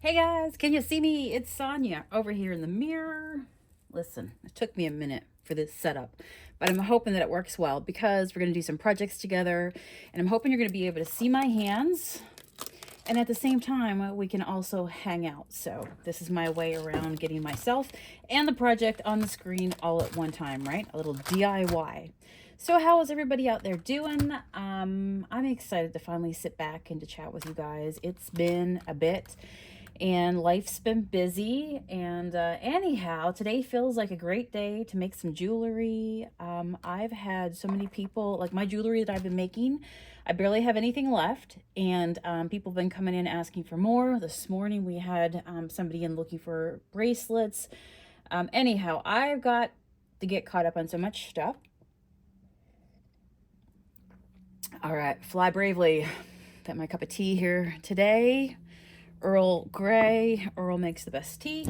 Hey guys, can you see me? It's Sonia over here in the mirror. Listen, it took me a minute for this setup, but I'm hoping that it works well because we're going to do some projects together, and I'm hoping you're going to be able to see my hands, and at the same time, we can also hang out. So this is my way around getting myself and the project on the screen all at one time, right? A little DIY. So how is everybody out there doing? I'm excited to finally sit back and to chat with you guys. It's been a bit and life's been busy. And anyhow, today feels like a great day to make some jewelry. I've had so many people, like my jewelry that I've been making, I barely have anything left. And people have been coming in asking for more. This morning we had somebody in looking for bracelets. Anyhow, I've got to get caught up on so much stuff. All right, fly bravely. Got my cup of tea here today. Earl Grey. Earl makes the best tea.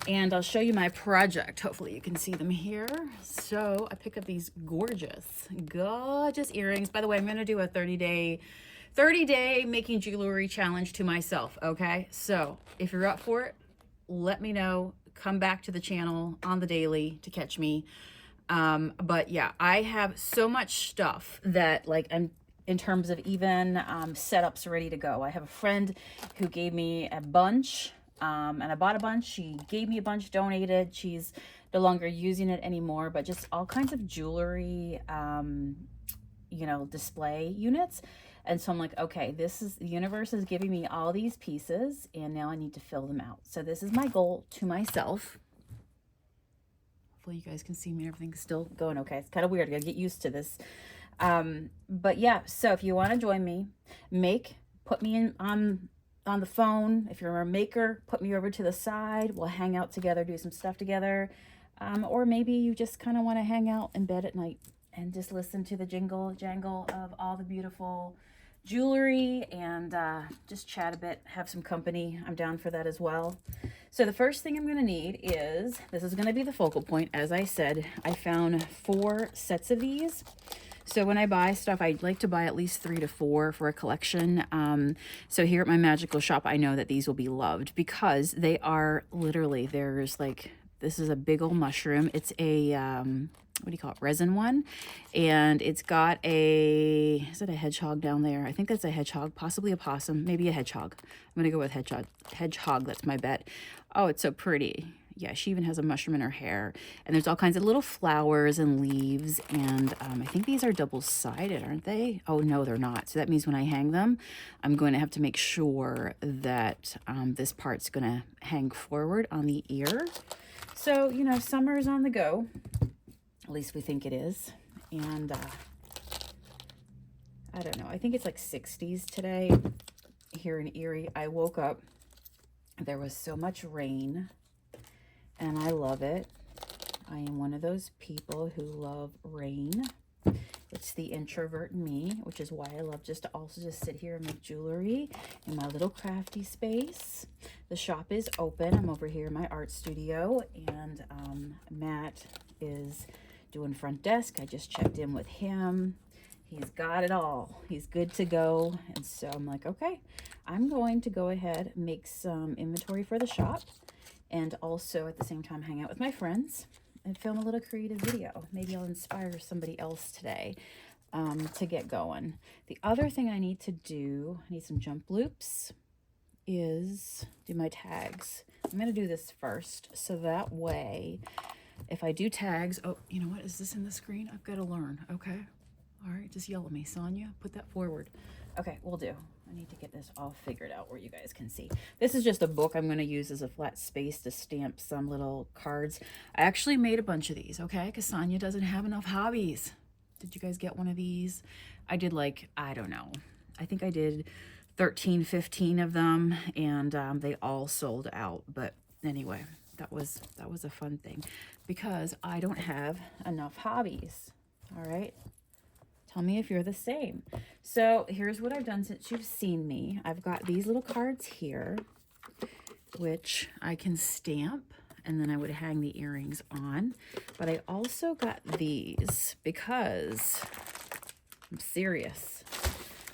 And I'll show you my project. Hopefully you can see them here. So I picked up these gorgeous earrings. By the way, I'm going to do a 30-day making jewelry challenge to myself. Okay. So if you're up for it, let me know. Come back to the channel on the daily to catch me. But yeah, I have so much stuff that like I'm in terms of even setups ready to go. I have a friend who gave me a bunch and I bought a bunch. She gave me a bunch, donated. She's no longer using it anymore, but just all kinds of jewelry, display units. And so I'm like, okay, the universe is giving me all these pieces and now I need to fill them out. So this is my goal to myself. Hopefully you guys can see me and everything's still going okay. It's kind of weird. I gotta get used to this. But yeah, so if you want to join me, put me in on the phone. If you're a maker, put me over to the side. We'll hang out together, do some stuff together. Or maybe you just kind of want to hang out in bed at night and just listen to the jangle of all the beautiful jewelry and just chat a bit, have some company. I'm down for that as well. So the first thing I'm going to need is, this is going to be the focal point. As I said, I found 4 sets of these. So when I buy stuff, I like to buy at least 3 to 4 for a collection. So here at my magical shop, I know that these will be loved because they are literally, this is a big old mushroom. It's a, what do you call it? Resin one. And it's got is it a hedgehog down there? I think that's a hedgehog, possibly a possum, maybe a hedgehog. I'm going to go with hedgehog. That's my bet. Oh, it's so pretty. Yeah, she even has a mushroom in her hair. And there's all kinds of little flowers and leaves. And I think these are double-sided, aren't they? Oh, no, they're not. So that means when I hang them, I'm going to have to make sure that this part's going to hang forward on the ear. So, summer's on the go. At least we think it is. And I don't know. I think it's like 60s today here in Erie. I woke up. There was so much rain. And I love it. I am one of those people who love rain. It's the introvert in me, which is why I love just to also just sit here and make jewelry in my little crafty space. The shop is open. I'm over here in my art studio, and Matt is doing front desk. I just checked in with him. He's got it all. He's good to go. And so I'm like, okay, I'm going to go ahead and make some inventory for the shop. And also at the same time hang out with my friends and film a little creative video. Maybe I'll inspire somebody else today to get going. The other thing I need to do, I need some jump loops, is do my tags. I'm going to do this first so that way if I do tags, oh, you know what? Is this in the screen? I've got to learn. Okay. All right. Just yell at me, Sonia. Put that forward. Okay, we'll do. I need to get this all figured out where you guys can see. This is just a book I'm going to use as a flat space to stamp some little cards. I actually made a bunch of these, okay? Because Sonia doesn't have enough hobbies. Did you guys get one of these? I did I don't know. I think I did 13, 15 of them, and they all sold out. But anyway, that was a fun thing because I don't have enough hobbies, all right? Tell me if you're the same. So here's what I've done since you've seen me. I've got these little cards here, which I can stamp, and then I would hang the earrings on. But I also got these because I'm serious.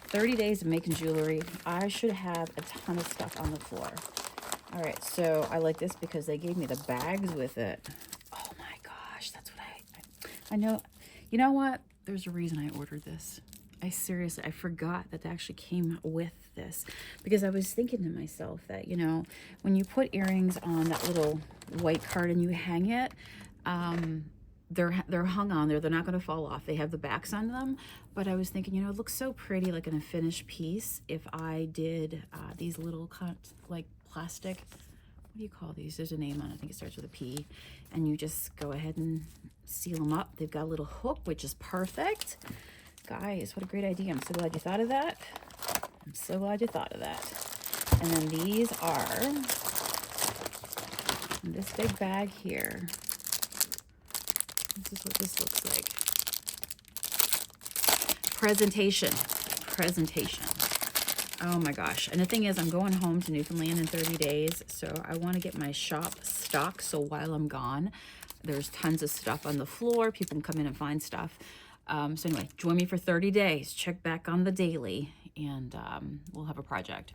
30 days of making jewelry. I should have a ton of stuff on the floor. All right, so I like this because they gave me the bags with it. Oh my gosh, that's what I know. You know what? There's a reason I ordered this. I forgot that they actually came with this, because I was thinking to myself that, you know, when you put earrings on that little white card and you hang it, they're hung on there. They're not going to fall off. They have the backs on them. But I was thinking, you know, it looks so pretty, like in a finished piece, if I did these little like plastic, what do you call these? There's a name on it. I think it starts with a P. And you just go ahead and seal them up. They've got a little hook, which is perfect. Guys, what a great idea. I'm so glad you thought of that. I'm so glad you thought of that. And then these are in this big bag here. This is what this looks like. Presentation. Oh my gosh. And the thing is, I'm going home to Newfoundland in 30 days, so I want to get my shop stocked, so while I'm gone, there's tons of stuff on the floor. People can come in and find stuff. So anyway, join me for 30 days. Check back on the daily, and we'll have a project.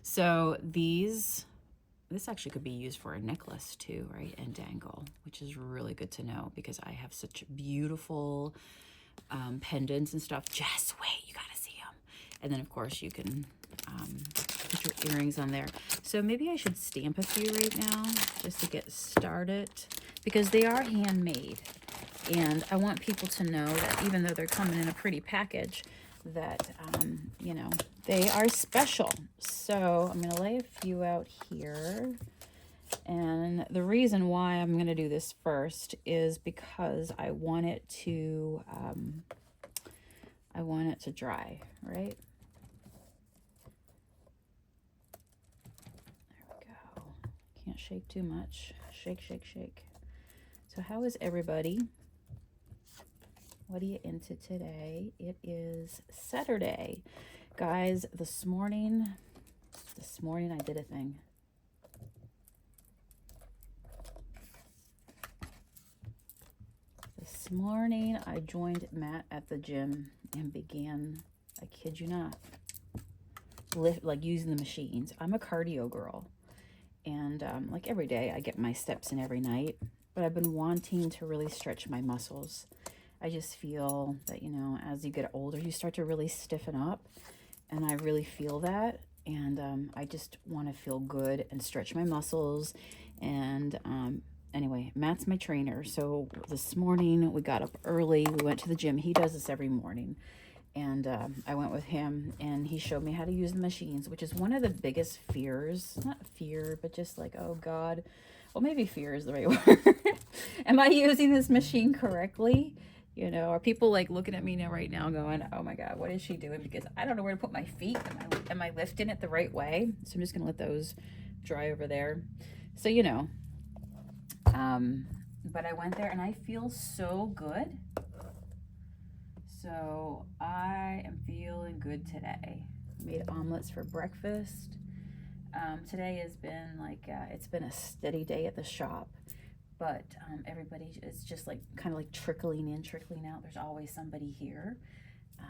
So this actually could be used for a necklace too, right? And dangle, which is really good to know, because I have such beautiful pendants and stuff. Just wait, you gotta see them. And then of course you can put your earrings on there. So maybe I should stamp a few right now just to get started, because they are handmade. And I want people to know that even though they're coming in a pretty package, that, you know, they are special. So I'm going to lay a few out here. And the reason why I'm going to do this first is because I want it to dry, right? There we go. Can't shake too much. Shake, shake, shake. So how is everybody? What are you into today? It is Saturday. Guys, this morning I did a thing. This morning I joined Matt at the gym and began, I kid you not, like using the machines. I'm a cardio girl, and like every day I get my steps in every night, but I've been wanting to really stretch my muscles. I just feel that, you know, as you get older, you start to really stiffen up, and I really feel that. And I just want to feel good and stretch my muscles. And anyway, Matt's my trainer. So this morning we got up early. We went to the gym. He does this every morning. And I went with him, and he showed me how to use the machines, which is one of the biggest fears. Not fear, but just like, oh God. Well, maybe fear is the right word. Am I using this machine correctly? You know, are people like looking at me now right now going, oh my God, what is she doing? Because I don't know where to put my feet. Am I lifting it the right way? So I'm just going to let those dry over there. So, you know, but I went there and I feel so good. So I am feeling good today. Made omelets for breakfast. Today has been like, it's been a steady day at the shop. But everybody is just like kind of like trickling in, trickling out. There's always somebody here.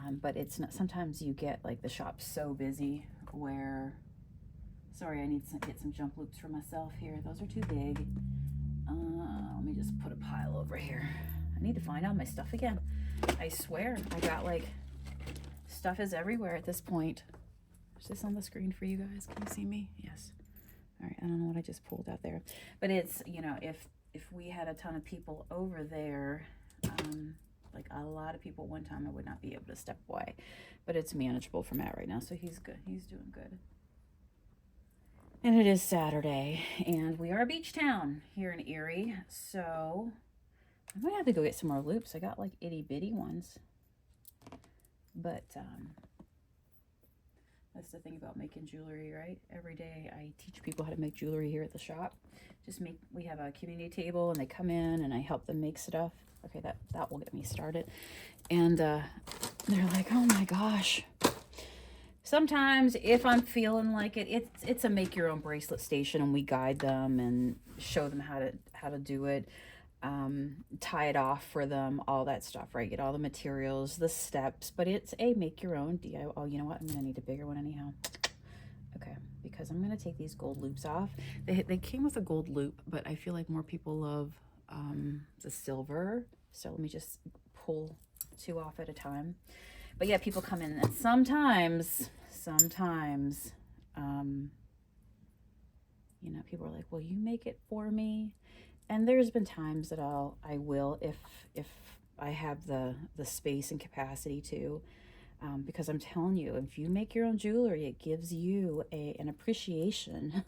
But it's not, sometimes you get like the shop so busy where, sorry, I need to get some jump loops for myself here. Those are too big. Let me just put a pile over here. I need to find all my stuff again. I swear, I got like, stuff is everywhere at this point. Is this on the screen for you guys? Can you see me? Yes. All right, I don't know what I just pulled out there. But it's, you know, if we had a ton of people over there, like a lot of people one time, I would not be able to step away. But it's manageable for Matt right now, so he's good. He's doing good. And it is Saturday, and we are a beach town here in Erie, so I might have to go get some more loops. I got like itty bitty ones. But that's the thing about making jewelry, right? Every day I teach people how to make jewelry here at the shop. We have a community table, and they come in and I help them make stuff. Okay, that will get me started. And they're like, oh my gosh. Sometimes if I'm feeling like it's a make your own bracelet station, and we guide them and show them how to do it. tie it off for them, all that stuff, right? Get all the materials, the steps, but it's a make your own DIY. Oh, you know what? I'm gonna need a bigger one anyhow. Okay, because I'm gonna take these gold loops off. They came with a gold loop, but I feel like more people love the silver. So let me just pull 2 off at a time. But yeah, people come in and sometimes, you know, people are like, "Will you make it for me?" And there's been times that I will if I have the space and capacity to, because I'm telling you, if you make your own jewelry, it gives you an appreciation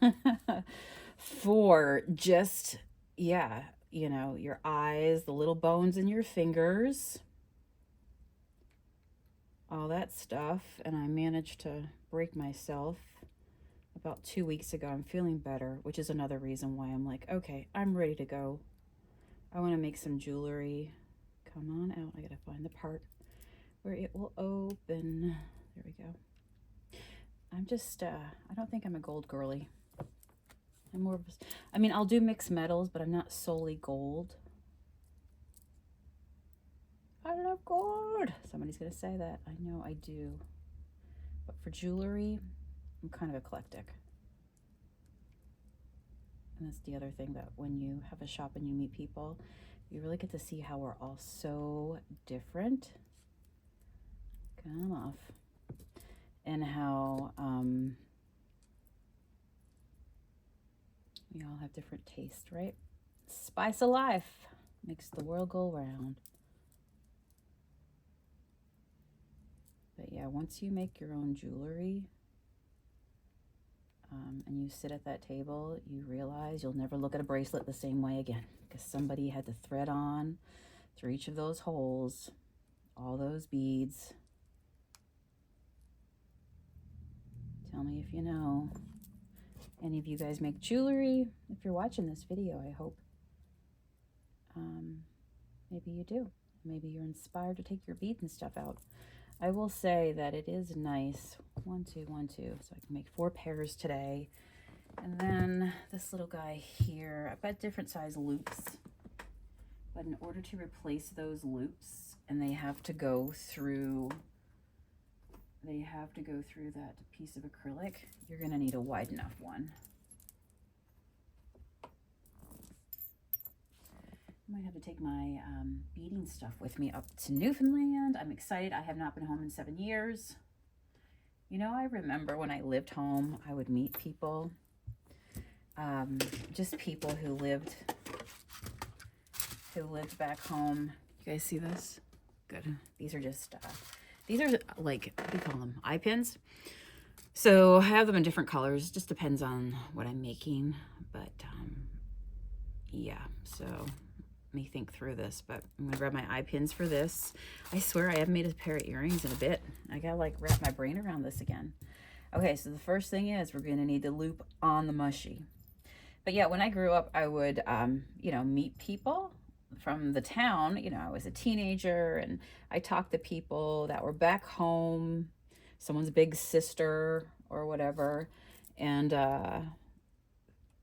for just, yeah, you know, your eyes, the little bones in your fingers, all that stuff. And I managed to break myself about 2 weeks ago. I'm feeling better, which is another reason why I'm like, okay, I'm ready to go. I want to make some jewelry. Come on out. I gotta find the part where it will open. There we go. I'm just, I don't think I'm a gold girly. I'm more of a, I mean, I'll do mixed metals, but I'm not solely gold. I love gold. Somebody's gonna say that. I know I do. But for jewelry, I'm kind of eclectic. And that's the other thing, that when you have a shop and you meet people, you really get to see how we're all so different. Come off. And how we all have different tastes, right? Spice of life makes the world go round. But yeah, once you make your own jewelry, and you sit at that table, you realize you'll never look at a bracelet the same way again, because somebody had to thread on through each of those holes, all those beads. Tell me if you know. Any of you guys make jewelry? If you're watching this video, I hope maybe you do. Maybe you're inspired to take your beads and stuff out. I will say that it is nice. 1, 2, 1, 2. So I can make 4 pairs today. And then this little guy here, I've got different size loops. But in order to replace those loops, and they have to go through that piece of acrylic, you're gonna need a wide enough one. I might have to take my beading stuff with me up to Newfoundland. I'm excited. I have not been home in 7 years. You know, I remember when I lived home, I would meet people, just people who lived back home. You guys see this? Good. These are just, these are like, what do you call them? Eye pins. So I have them in different colors. Just depends on what I'm making. But yeah, so let me think through this. But I'm gonna grab my eye pins for this. I swear I haven't made a pair of earrings in a bit. I gotta like wrap my brain around this again. Okay, so the first thing is we're gonna need to loop on the mushy. But yeah, when I grew up, I would, you know, meet people from the town. You know, I was a teenager and I talked to people that were back home, someone's big sister or whatever. And,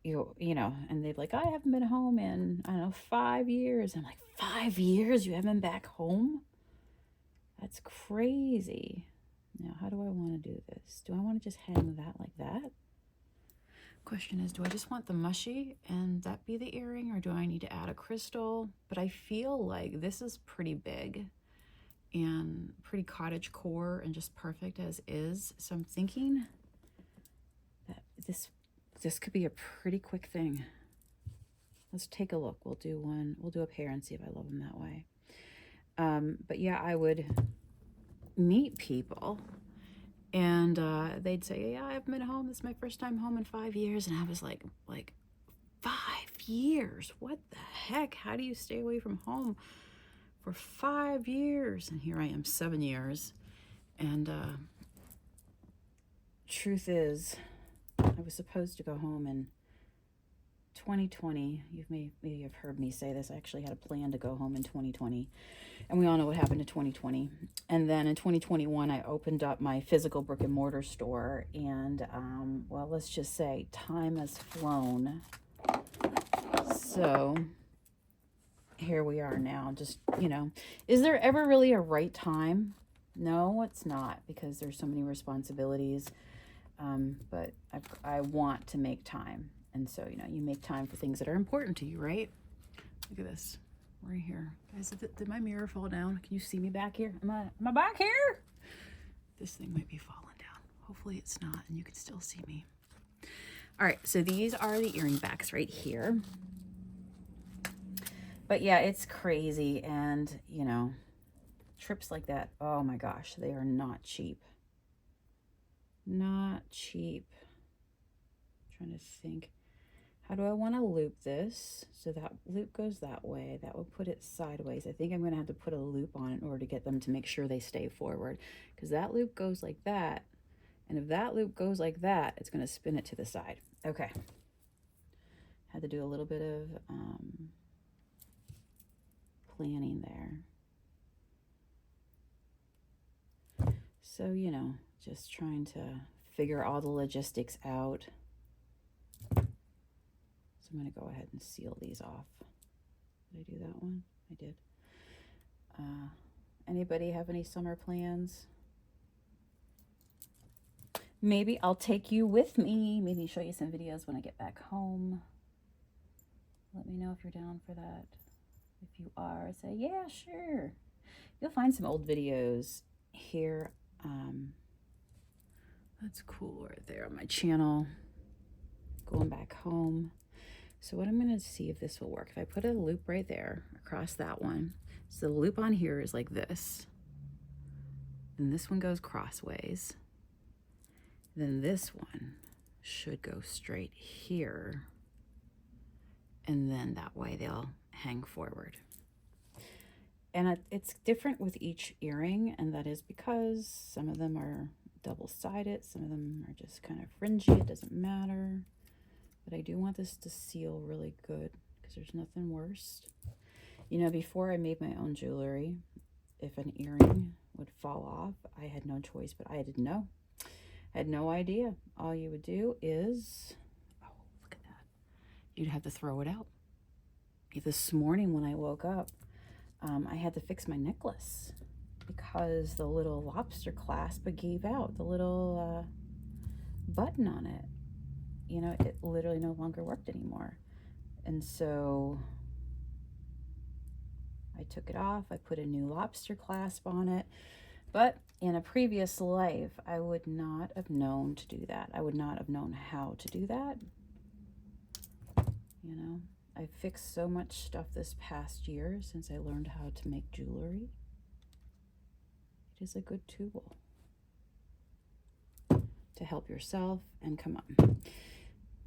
you know, and they'd like, I haven't been home in, I don't know, 5 years. I'm like, 5 years? You haven't been back home? That's crazy. Now, how do I want to do this? Do I want to just hang that like that? Question is, do I just want the mushy and that be the earring, or do I need to add a crystal? But I feel like this is pretty big and pretty cottage core and just perfect as is. So I'm thinking that this could be a pretty quick thing. Let's take a look. We'll do a pair and see if I love them that way. But yeah, I would meet people and they'd say, yeah, I haven't been home. This is my first time home in 5 years. And I was like 5 years? What the heck? How do you stay away from home for 5 years? And here I am, 7 years. And truth is, I was supposed to go home in 2020. You maybe have heard me say this. I actually had a plan to go home in 2020. And we all know what happened in 2020. And then in 2021, I opened up my physical brick and mortar store. And, well, let's just say time has flown. So here we are now. Just, you know, is there ever really a right time? No, it's not, because there's so many responsibilities. But I want to make time. And so, you know, you make time for things that are important to you, right? Look at this. Right here. Guys, did my mirror fall down? Can you see me back here? Am I back here? This thing might be falling down. Hopefully it's not, and you can still see me. All right, so these are the earring backs right here. But yeah, it's crazy. And, you know, trips like that, oh my gosh, they are not cheap. Not cheap. I'm trying to think. How do I want to loop this? So that loop goes that way. That will put it sideways. I think I'm going to have to put a loop on it in order to get them to make sure they stay forward. Because that loop goes like that. And if that loop goes like that, it's going to spin it to the side. Okay. Had to do a little bit of planning there. So, you know, just trying to figure all the logistics out. I'm going to go ahead and seal these off. Did I do that one? I did. Anybody have any summer plans? Maybe I'll take you with me. Maybe show you some videos when I get back home. Let me know if you're down for that. If you are, say, yeah, sure. You'll find some old videos here. That's cool right there on my channel. Going back home. So what I'm going to see if this will work. If I put a loop right there across that one, so the loop on here is like this. Then this one goes crossways. Then this one should go straight here. And then that way they'll hang forward. And it's different with each earring, and that is because some of them are double-sided, some of them are just kind of fringy, it doesn't matter. But I do want this to seal really good, because there's nothing worse. You know, before I made my own jewelry, if an earring would fall off, I had no choice, but I didn't know. I had no idea. All you would do is, oh, look at that. You'd have to throw it out. This morning when I woke up, I had to fix my necklace because the little lobster clasp gave out, the little button on it. You know, it literally no longer worked anymore. And so I took it off. I put a new lobster clasp on it. But in a previous life, I would not have known to do that. I would not have known how to do that. You know, I fixed so much stuff this past year since I learned how to make jewelry. It is a good tool to help yourself. And come on.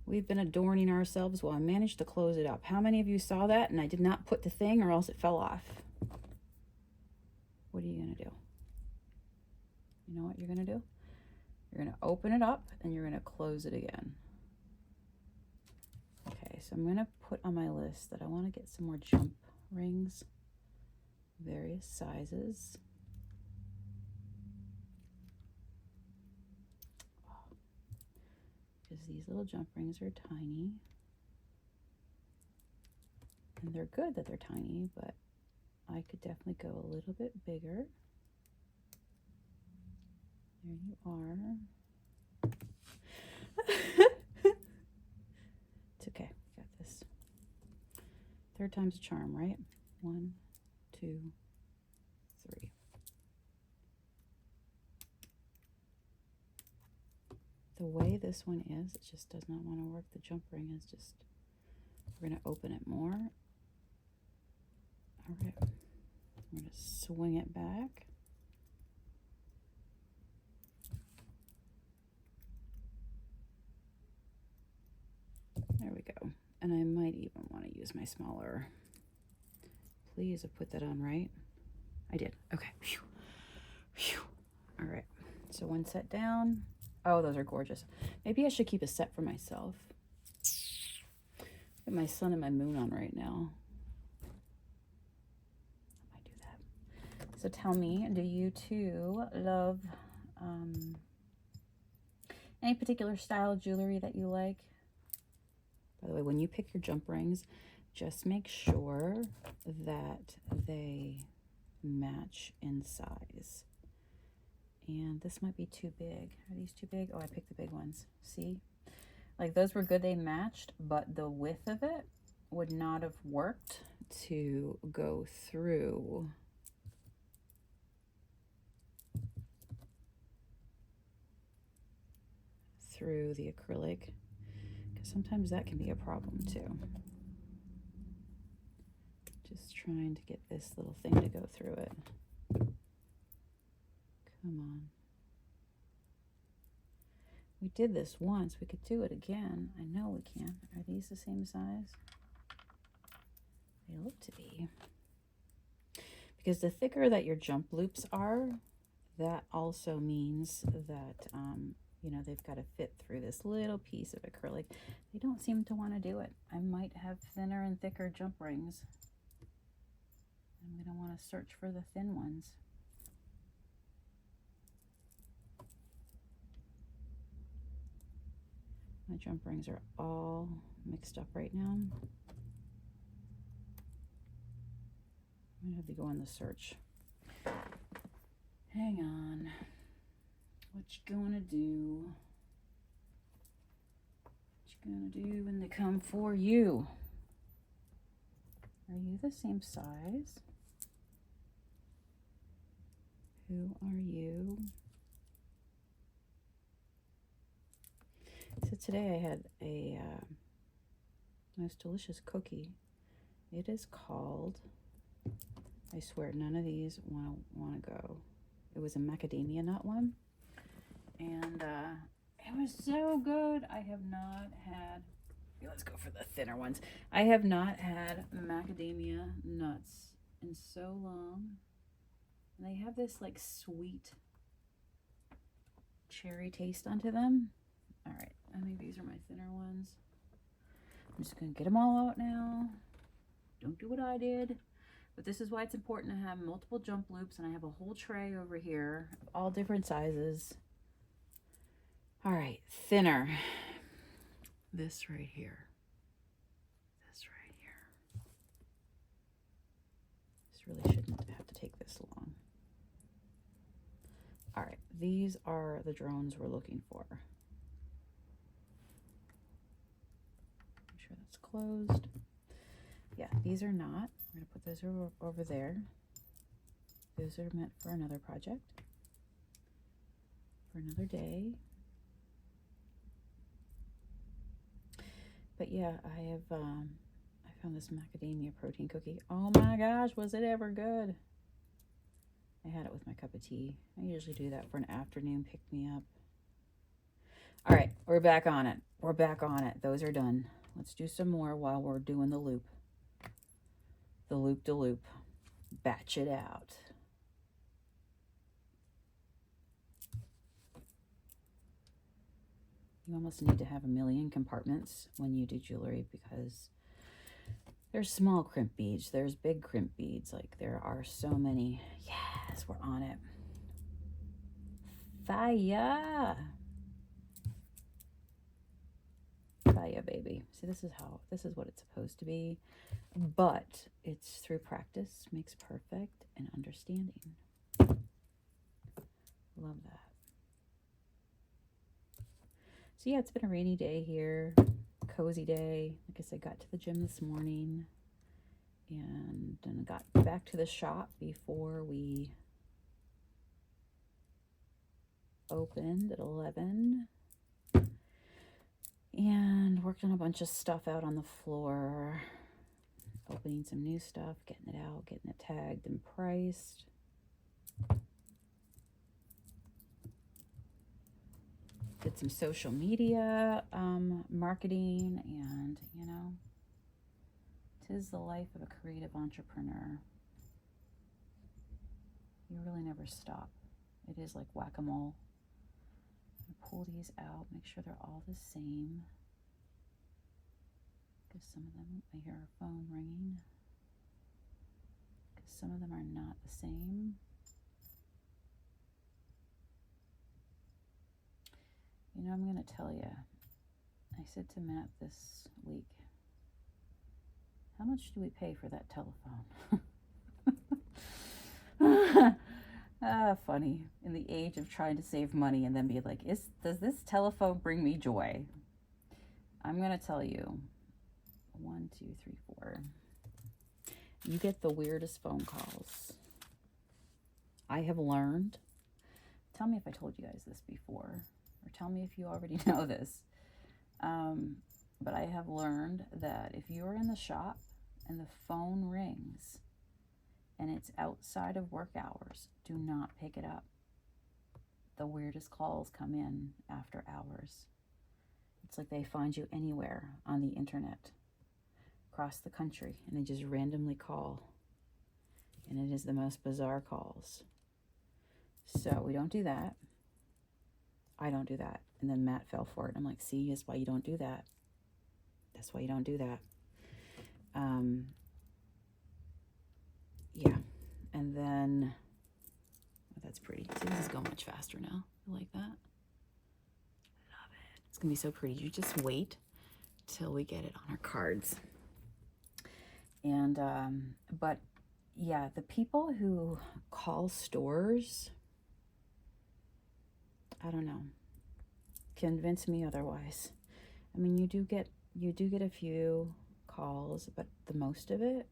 We've been adorning ourselves. Well, I managed to close it up. How many of you saw that? And I did not put the thing, or else it fell off. What are you going to do? You know what you're going to do? You're going to open it up and you're going to close it again. Okay, so I'm going to put on my list that I want to get some more jump rings, various sizes. Because these little jump rings are tiny. And they're good that they're tiny, but I could definitely go a little bit bigger. There you are. It's okay. Got this. Third time's a charm, right? 1, 2, 3. The way this one is, it just does not want to work. The jump ring is just, we're going to open it more. All right. We're going to swing it back. There we go. And I might even want to use my smaller. Please have put that on right. I did. Okay. Whew. Whew. All right. So one set down. Oh, those are gorgeous. Maybe I should keep a set for myself. Got my sun and my moon on right now. I might do that. So tell me, do you too love any particular style of jewelry that you like? By the way, when you pick your jump rings, just make sure that they match in size. And this might be too big. Are these too big? Oh, I picked the big ones. See? Like those were good, they matched, but the width of it would not have worked to go through the acrylic, because sometimes that can be a problem too. Just trying to get this little thing to go through it. Come on. We did this once. We could do it again. I know we can. Are these the same size? They look to be. Because the thicker that your jump loops are, that also means that, you know, they've got to fit through this little piece of acrylic. They don't seem to want to do it. I might have thinner and thicker jump rings. I'm going to want to search for the thin ones. My jump rings are all mixed up right now. I'm gonna have to go on the search. Hang on. What you gonna do? What you gonna do when they come for you? Are you the same size? Who are you? So today I had a most delicious cookie. It is called, I swear none of these want to go. It was a macadamia nut one, and it was so good. I have not had, let's go for the thinner ones. I have not had macadamia nuts in so long. And they have this like sweet cherry taste onto them. All right, I think these are my thinner ones. I'm just gonna get them all out now. Don't do what I did. But this is why it's important to have multiple jump loops, and I have a whole tray over here of all different sizes. All right, thinner. This right here. This right here. This really shouldn't have to take this long. All right, these are the drones we're looking for. Make sure that's closed. Yeah, these are not. We're gonna put those over there. Those are meant for another project, for another day. But yeah, I found this macadamia protein cookie. Oh my gosh, was it ever good? I had it with my cup of tea. I usually do that for an afternoon pick-me-up. All right, we're back on it. We're back on it. Those are done. Let's do some more while we're doing the loop. The loop-de-loop. Batch it out. You almost need to have a million compartments when you do jewelry, because there's small crimp beads, there's big crimp beads. Like, there are so many. Yes, we're on it. Fire. Fire, baby. See, this is what it's supposed to be. But it's through practice makes perfect and understanding. Love that. So yeah, it's been a rainy day here, cozy day. Like I said, got to the gym this morning and then got back to the shop before we opened at 11 and worked on a bunch of stuff out on the floor, opening some new stuff, getting it out, getting it tagged and priced. Did some social media marketing, and you know, 'tis the life of a creative entrepreneur. You really never stop. It is like whack-a-mole. I'm gonna pull these out, make sure they're all the same, because some of them, I hear our phone ringing, because some of them are not the same. You know, I'm going to tell you, I said to Matt this week, How much do we pay for that telephone? Funny. In the age of trying to save money and then be like, does this telephone bring me joy? I'm going to tell you. 1, 2, 3, 4. You get the weirdest phone calls. I have learned. Tell me if I told you guys this before, or tell me if you already know this. But I have learned that if you're in the shop and the phone rings and it's outside of work hours, do not pick it up. The weirdest calls come in after hours. It's like they find you anywhere on the internet, across the country, and they just randomly call. And it is the most bizarre calls. So we don't do that. I don't do that. And then Matt fell for it. I'm like, see, that's why you don't do that. That's why you don't do that. Yeah. And then, oh, that's pretty. See, this is going much faster now. You like that? I love it. It's going to be so pretty. You just wait till we get it on our cards. And, but yeah, the people who call stores, I don't know, convince me otherwise. I mean, you do get a few calls, but the most of it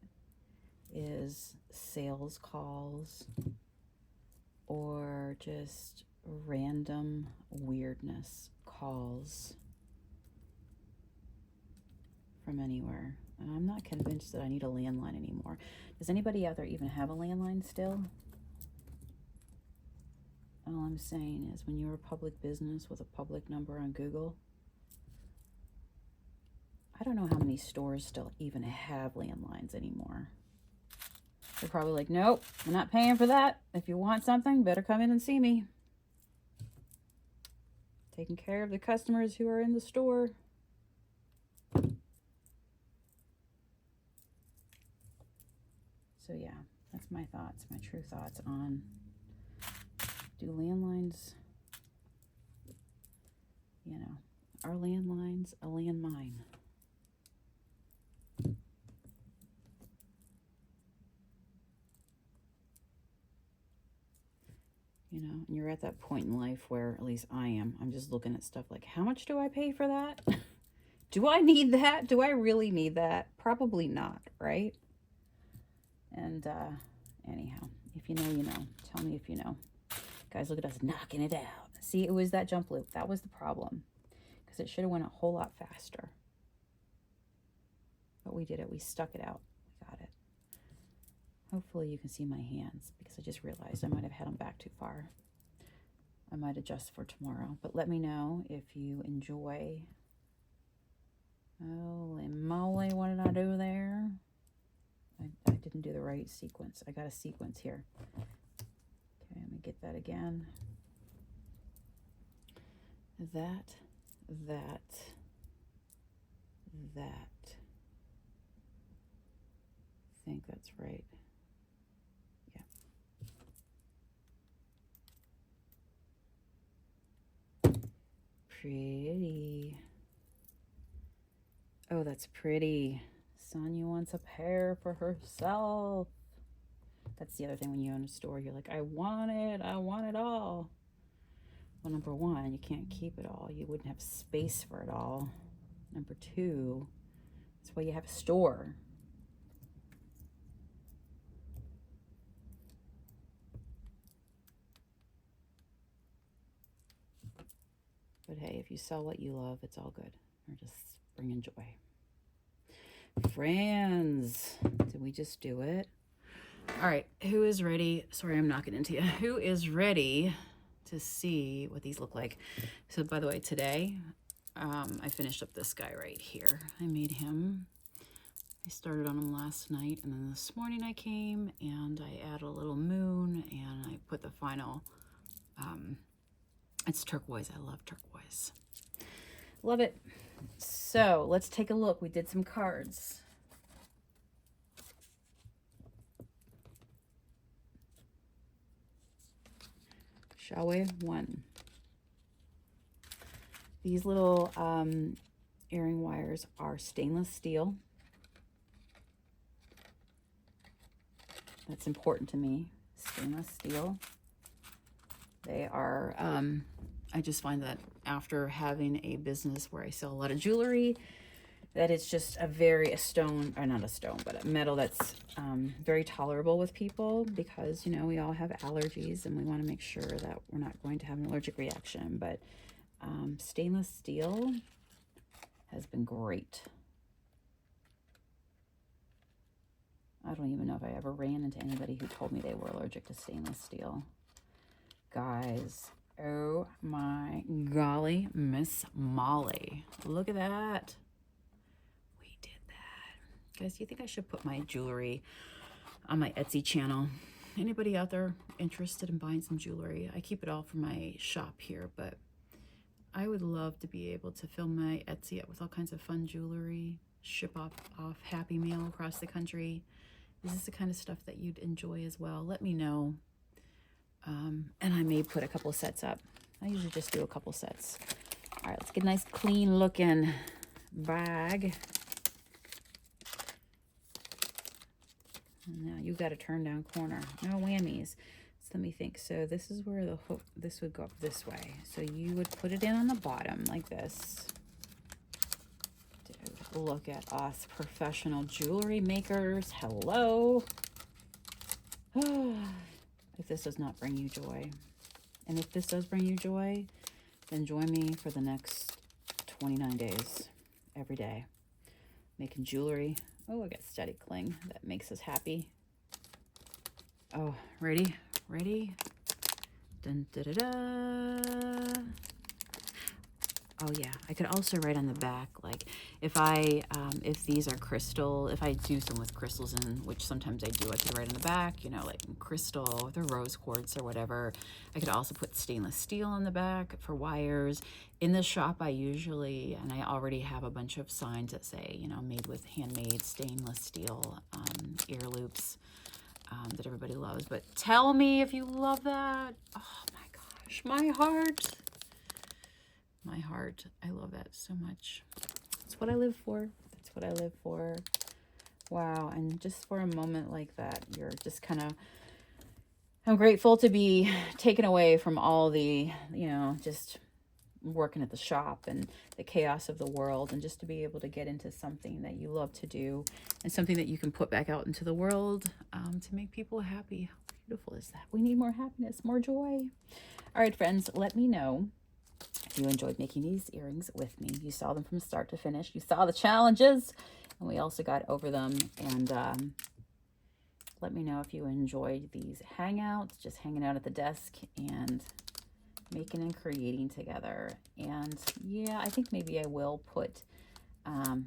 is sales calls or just random weirdness calls from anywhere. And I'm not convinced that I need a landline anymore. Does anybody out there even have a landline still? All I'm saying is when you're a public business with a public number on Google, I don't know how many stores still even have landlines anymore. They're probably like, nope, I'm not paying for that. If you want something, better come in and see me. Taking care of the customers who are in the store. So yeah, that's my thoughts, my true thoughts on, do landlines, you know, are landlines a landmine? You know, and you're at that point in life where, at least I am, I'm just looking at stuff like, how much do I pay for that? Do I need that? Do I really need that? Probably not, right? And anyhow, if you know, you know. Tell me if you know. Guys, look at us knocking it out. See, it was that jump loop. That was the problem. Because it should have went a whole lot faster. But we did it. We stuck it out. We got it. Hopefully you can see my hands, because I just realized I might have had them back too far. I might adjust for tomorrow. But let me know if you enjoy. Holy moly, what did I do there? I didn't do the right sequence. I got a sequence here. Okay, let me get that again. That. I think that's right. Yeah. Pretty. Oh, that's pretty. Sonia wants a pair for herself. That's the other thing when you own a store. You're like, I want it all. Well, number one, you can't keep it all. You wouldn't have space for it all. Number two, that's why you have a store. But hey, if you sell what you love, it's all good. Or just bringing joy. Friends, did we just do it? All right, who is ready? Sorry, I'm knocking into you. Who is ready to see what these look like? So by the way, today, I finished up this guy right here. I made him. I started on him last night, and then this morning I came and I added a little moon and I put the final, it's turquoise. I love turquoise. Love it. So let's take a look. We did some cards. Shall we? One. These little earring wires are stainless steel. That's important to me. Stainless steel. They are, I just find that after having a business where I sell a lot of jewelry, that it's just a stone, or not a stone, but a metal that's very tolerable with people, because, you know, we all have allergies and we want to make sure that we're not going to have an allergic reaction. But stainless steel has been great. I don't even know if I ever ran into anybody who told me they were allergic to stainless steel. Guys, oh my golly, Miss Molly. Look at that. We did that. Guys, do you think I should put my jewelry on my Etsy channel? Anybody out there interested in buying some jewelry? I keep it all for my shop here, but I would love to be able to fill my Etsy up with all kinds of fun jewelry, ship off Happy Mail across the country. Is this the kind of stuff that you'd enjoy as well? Let me know. And I may put a couple sets up. I usually just do a couple sets. All right, let's get a nice clean looking bag. Now you've got a turn down corner. No whammies. So let me think. So this is where the hook, this would go up this way. So you would put it in on the bottom like this. Dude, look at us professional jewelry makers. Hello. If this does not bring you joy, and if this does bring you joy, then join me for the next 29 days, every day, making jewelry. Oh, I got steady cling. That makes us happy. Oh, ready? Ready? Dun, da, da, da. Oh yeah, I could also write on the back, like if these are crystal, if I do some with crystals in, which sometimes I do, I could write on the back, you know, like crystal, the rose quartz or whatever. I could also put stainless steel on the back for wires. In the shop, I usually, and I already have a bunch of signs that say, you know, made with handmade stainless steel ear loops that everybody loves. But tell me if you love that. Oh my gosh, my heart. My heart. I love that so much. That's what I live for. That's what I live for. Wow. And just for a moment like that, you're just kind of, I'm grateful to be taken away from all the, you know, just working at the shop and the chaos of the world, and just to be able to get into something that you love to do and something that you can put back out into the world to make people happy. How beautiful is that? We need more happiness, more joy. All right, friends, let me know if you enjoyed making these earrings with me. You saw them from start to finish. You saw the challenges, and we also got over them. And let me know if you enjoyed these hangouts, just hanging out at the desk and making and creating together. And yeah, I think maybe I will put a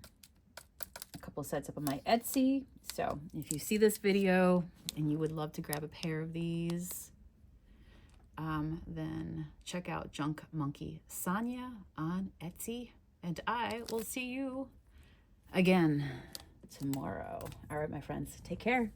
couple sets up on my Etsy. So if you see this video and you would love to grab a pair of these, then check out JunkMonkeySonia on Etsy, and I will see you again tomorrow. All right, my friends, take care.